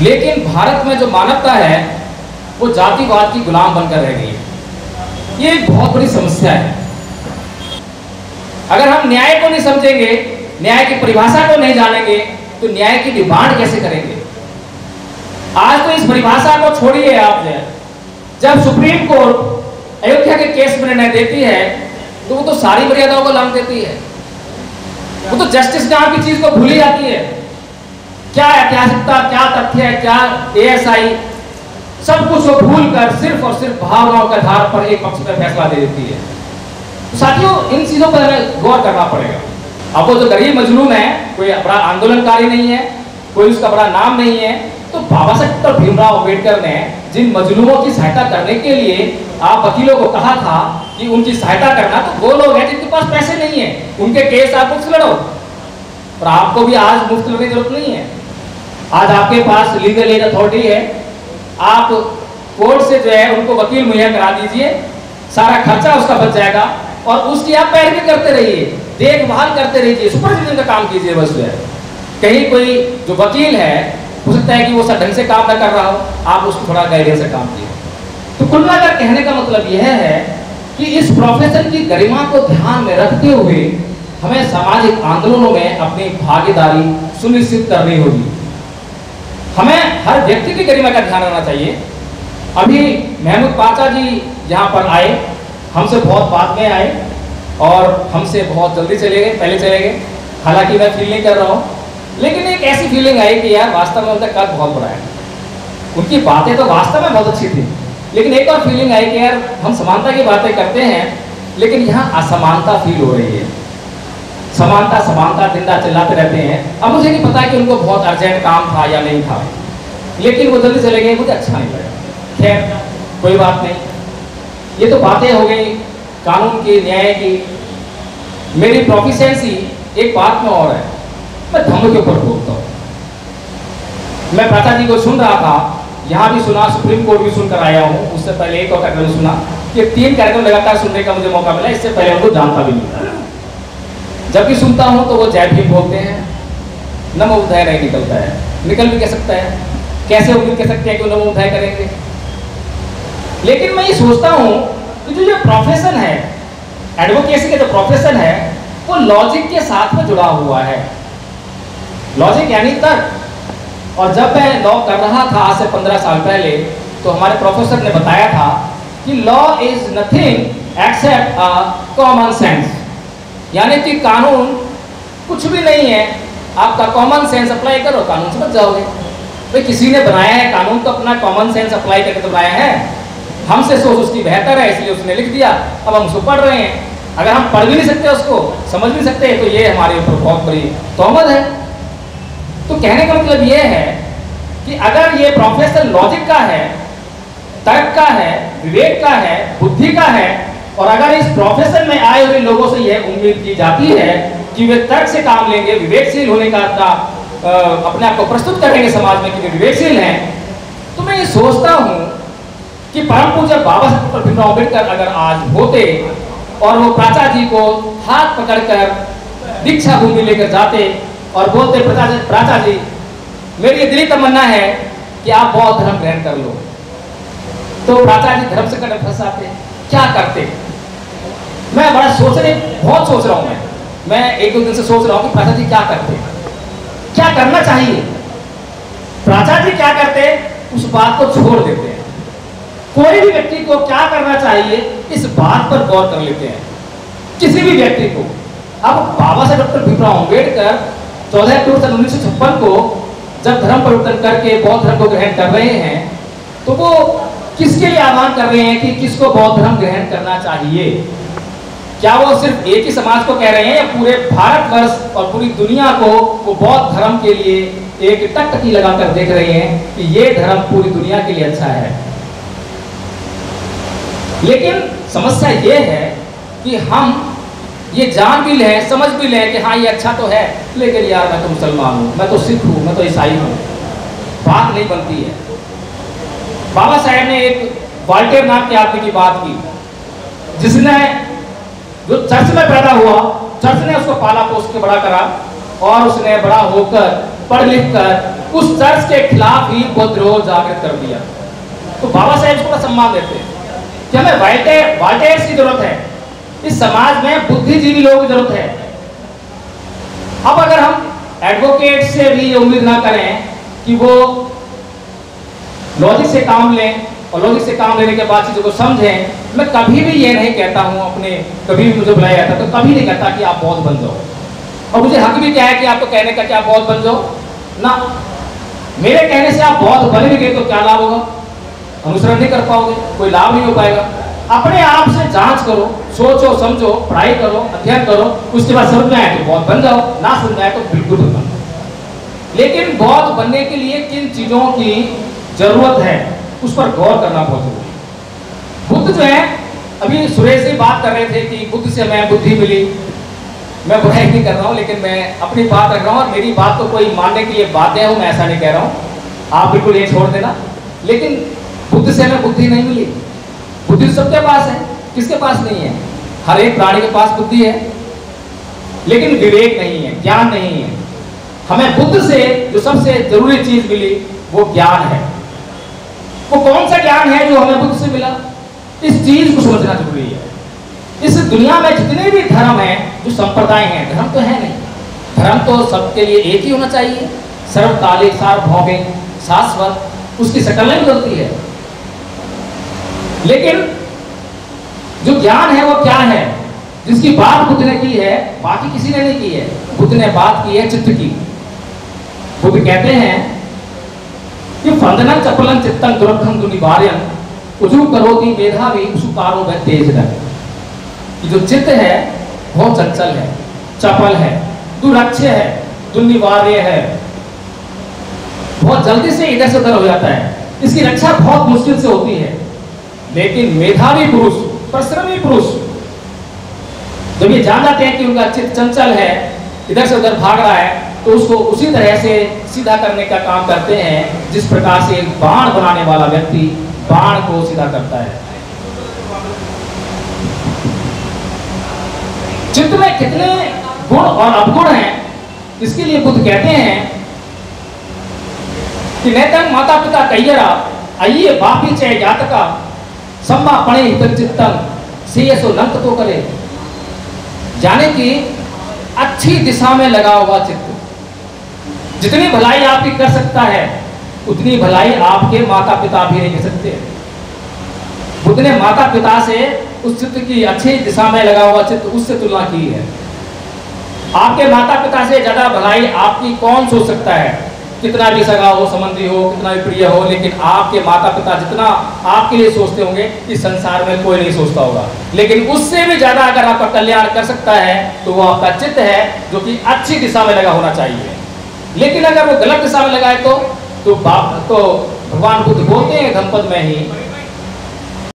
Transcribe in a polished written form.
लेकिन भारत में जो मानवता है वो जातिवाद की गुलाम बनकर रह गई है। ये एक बहुत बड़ी समस्या है। अगर हम न्याय को नहीं समझेंगे, न्याय की परिभाषा को नहीं जानेंगे, तो न्याय की डिमांड कैसे करेंगे? आज तो इस परिभाषा को छोड़िए आप। जब सुप्रीम कोर्ट अयोध्या के केस में निर्णय देती है तो वो तो सारी मर्यादाओं को लांघ देती है। वो तो जस्टिस नाम की चीज को भूल ही जाती है। क्या ऐतिहासिकता, क्या तथ्य, क्या एएसआई, सब कुछ वो भूल कर सिर्फ और सिर्फ भावनाओं के आधार पर एक पक्ष पर फैसला दे देती है। तो साथियों, इन चीजों पर हमें गौर करना पड़ेगा। अब वो जो गरीब मजलूम है, कोई बड़ा आंदोलनकारी नहीं है, कोई उसका बड़ा नाम नहीं है, तो बाबा साहब डॉक्टर भीमराव अंबेडकर ने जिन मजलूमों की सहायता करने के लिए आप वकीलों को कहा था कि उनकी सहायता करना, तो वो लोग हैं जिनके पास पैसे नहीं है, उनके केस आप मुफ्त लड़ो। और आपको भी आज मुफ्त लड़ने की जरूरत नहीं है। आज आपके पास लीगल एड अथॉरिटी है, आप कोर्ट से जो है उनको वकील मुहैया करा दीजिए, सारा खर्चा उसका बच जाएगा और उसकी आप पैरवी करते रहिए, देखभाल करते रहिए, सुपरविजन का काम कीजिए। बस जो है कहीं कोई जो वकील है हो सकता है कि वो ढंग से काम न कर रहा हो, आप उसको थोड़ा गाइडेंस से काम कीजिए। तो कुल मिलाकर कहने का मतलब यह है कि इस प्रोफेशन की गरिमा को ध्यान में रखते हुए हमें सामाजिक आंदोलनों में अपनी भागीदारी सुनिश्चित करनी होगी। हमें हर व्यक्ति की गरिमा का ध्यान रखना चाहिए। अभी महमूद पाचा जी यहाँ पर आए, हमसे बहुत बाद में आए और हमसे बहुत जल्दी चले गए, पहले चले गए। हालांकि मैं फील नहीं कर रहा हूँ, लेकिन एक ऐसी फीलिंग आई कि यार वास्तव में उनका कद बहुत बड़ा है। उनकी बातें तो वास्तव में बहुत अच्छी थी, लेकिन एक और फीलिंग आई कि यार हम समानता की बातें करते हैं, लेकिन यहाँ असमानता फील हो रही है। समानता समानता जिंदा चिल्लाते रहते हैं। अब मुझे नहीं पता कि उनको बहुत अर्जेंट काम था या नहीं था, लेकिन वो जल्दी चले गए, मुझे अच्छा नहीं लगा। खैर कोई बात नहीं, ये तो बातें हो गई कानून की, न्याय की। मेरी प्रोफिशिएंसी एक बात में और है, मैं धर्म के ऊपर बोलता हूँ। मैं प्राचा जी को सुन रहा था, यहाँ भी सुना, सुप्रीम कोर्ट भी सुनकर आया हूँ। उससे पहले एक और कार्यक्रम सुना, कि 3 कार्यक्रम लगातार सुनने का मुझे मौका मिला। इससे पहले उनको जानता भी नहीं था। जब भी सुनता हूँ तो वो जय भीम बोलते हैं, नमो बुद्धाय नहीं निकलता है। निकल भी कह सकता है, कैसे उम्मीद कर सकते हैं कि वो नमो बुद्धाय करेंगे? लेकिन मैं ये सोचता हूँ कि जो ये प्रोफेशन है, एडवोकेसी का जो प्रोफेशन है, वो लॉजिक के साथ में जुड़ा हुआ है। लॉजिक यानी तर्क। और जब मैं लॉ कर रहा था आज से 15 साल पहले, तो हमारे प्रोफेसर ने बताया था कि law is nothing accept a common sense, यानी कि कानून कुछ भी नहीं है, आपका कॉमन सेंस अप्लाई करो, कानून समझ जाओगे। भाई किसी ने बनाया है कानून तो अपना कॉमन सेंस अप्लाई करके तो बनाया है। हमसे सोच उसकी बेहतर है, इसलिए उसने लिख दिया, अब हम उसको पढ़ रहे हैं। अगर हम पढ़ भी नहीं सकते, उसको समझ नहीं सकते, तो ये हमारे ऊपर बहुत बड़ी तोहमत है। तो कहने का मतलब ये है कि अगर ये प्रोफेशन लॉजिक का है, तर्क का है, विवेक का है, बुद्धि का है, और अगर इस प्रोफेशन में आए हुए लोगों से यह उम्मीद की जाती है कि वे तर्क से काम लेंगे, विवेकशील होने का अपने आप को प्रस्तुत करेंगे समाज में कि वे विवेकशील हैं, तो मैं ये सोचता हूँ कि परम पूज्य बाबा साहब डॉक्टर भीमराव अम्बेडकर अगर आज होते और वो प्राचा जी को हाथ पकड़कर दीक्षा भूमि लेकर जाते और बोलते, प्राचा जी मेरी दिली तमन्ना है कि आप बौद्ध धर्म ग्रहण कर लो, तो प्राचा जी धर्म से कदम फंसाते, क्या करते? मैं बड़ा बहुत सोच रहा हूं। मैं 1-2 दिन से सोच रहा हूं कि प्राचा जी क्या करते, क्या करना चाहिए। प्राचा जी क्या करते, उस बात को छोड़ देते हैं। कोई भी व्यक्ति को क्या करना चाहिए इस बात पर गौर कर लेते हैं, किसी भी व्यक्ति को। अब बाबा साहब डॉक्टर भीमराव अम्बेडकर 14 अक्टूबर सन 1956 को जब धर्म परिवर्तन करके बौद्ध धर्म को ग्रहण कर रहे हैं, तो वो किसके लिए आह्वान कर रहे हैं कि किसको बौद्ध धर्म ग्रहण करना चाहिए? क्या वो सिर्फ एक ही समाज को कह रहे हैं या पूरे भारतवर्ष और पूरी दुनिया को वो बौद्ध धर्म के लिए एक टकटकी लगाकर देख रहे हैं कि ये धर्म पूरी दुनिया के लिए अच्छा है? लेकिन समस्या ये है कि हम ये जान भी लें, समझ भी लें कि हाँ ये अच्छा तो है, लेकिन यार मैं तो मुसलमान हूँ, मैं तो सिख हूँ, मैं तो ईसाई हूँ, बात नहीं बनती है। बाबा साहेब ने एक वॉल्टेयर नाम के आदमी की बात की, जिसने जो चर्च में पैदा हुआ, चर्च ने उसको पाला पोस के बड़ा करा और उसने बड़ा होकर पढ़ लिख कर उस चर्च के खिलाफ ही विद्रोह जागृत कर दिया। तो बाबा साहेब को सम्मान देते हैं कि हमें वॉल्टेयर्स की जरूरत है, इस समाज में बुद्धिजीवी लोगों की जरूरत है। अब अगर हम एडवोकेट से भी उम्मीद ना करें कि वो लॉजिक से काम लें और लॉजिक से काम लेने के बाद चीजों को समझें, मैं कभी भी ये नहीं कहता हूं अपने, कभी भी मुझे बुलाया जाता तो कभी नहीं कहता कि आप बौद्ध बन जाओ, और मुझे हक भी क्या है कि आपको कहने का कि आप बौद्ध बन जाओ ना। मेरे कहने से आप बौद्ध बन भी गए तो क्या लाभ होगा? अनुसरण नहीं कर पाओगे, कोई लाभ नहीं हो पाएगा। अपने आप से जांच करो, सोचो समझो, पढ़ाई करो, अध्ययन करो, उसके बाद समझ में आए तो बौद्ध बन जाओ, ना समझ में आए तो बिल्कुल बन जाओ। लेकिन बौद्ध बनने के लिए किन चीजों की जरूरत है उस पर गौर करना बहुत जरूरी है। बुद्ध जो है, अभी सुरेश जी बात कर रहे थे कि बुद्ध से हमें बुद्धि मिली, मैं बुराई नहीं कर रहा हूँ, लेकिन मैं अपनी बात रख रहा हूँ और मेरी बात को कोई मानने के लिए बाध्य हूँ, मैं ऐसा नहीं कह रहा हूँ, आप बिल्कुल ये छोड़ देना। लेकिन बुद्ध से हमें बुद्धि नहीं मिली, बुद्धि सबके पास है, किसके पास नहीं है? हर एक प्राणी के पास बुद्धि है, लेकिन विवेक नहीं है, ज्ञान नहीं है। हमें बुद्ध से जो सबसे जरूरी चीज मिली वो ज्ञान है। वो कौन सा ज्ञान है जो हमें बुद्ध से मिला? इस चीज को समझना जरूरी है। इस दुनिया में जितने भी धर्म हैं, जो संप्रदाय हैं, धर्म तो है नहीं, धर्म तो सबके लिए एक ही होना चाहिए, सर्वकालिक, सार्वभौमिक, शाश्वत, उसकी शकल नहीं बदलती है। लेकिन जो ज्ञान है वो क्या है? जिसकी बात बुद्ध ने की है, बाकी किसी ने नहीं की है। बुद्ध ने बात की है चित्त की। बुद्ध कहते हैं कि फंदनं चपलं चित्तं दुर्लभं दुनिवार्यं उजू करोति मेधावी सुकारो वह तेज है। कि जो चित्त है बहुत चंचल है, चपल है, दुरक्षय है, दुर्निवार्य है, बहुत जल्दी से इधर से उधर हो जाता है, इसकी रक्षा बहुत मुश्किल से होती है। लेकिन मेधावी पुरुष, परिश्रमी पुरुष जब ये जान जाते हैं कि उनका चित्त चंचल है, इधर से उधर भाग रहा है, तो उसको उसी तरह से सीधा करने का काम करते हैं जिस प्रकार से एक बाण बनाने वाला व्यक्ति बाण को सीधा करता है। चित्त में कितने गुण और अवगुण हैं, इसके लिए बुद्ध कहते हैं कि नैतंग माता पिता कैयरा आइए बापी चय जातका सम्मा पणे हित चित्तंग सेयसो नंक तो करे। जाने की अच्छी दिशा में लगा हुआ चित्त जितनी भलाई आपकी कर सकता है, उतनी भलाई आपके माता पिता भी नहीं कर सकते। बुद्ध ने माता पिता से उस चित्त की अच्छी दिशा में लगा हुआ चित्त उससे तुलना की है। आपके माता पिता से ज्यादा भलाई आपकी कौन सोच सकता है? कितना भी सगा हो, संबंधी हो, कितना भी प्रिय हो, लेकिन आपके माता पिता जितना आपके लिए सोचते होंगे इस संसार में कोई नहीं सोचता होगा। लेकिन उससे भी ज्यादा अगर आपका कल्याण कर सकता है तो वो आपका चित्त है, जो कि अच्छी दिशा में लगा होना चाहिए। लेकिन अगर वो गलत दिशा में लगा है तो भगवान बुद्ध बोलते हैं धम्मपद में ही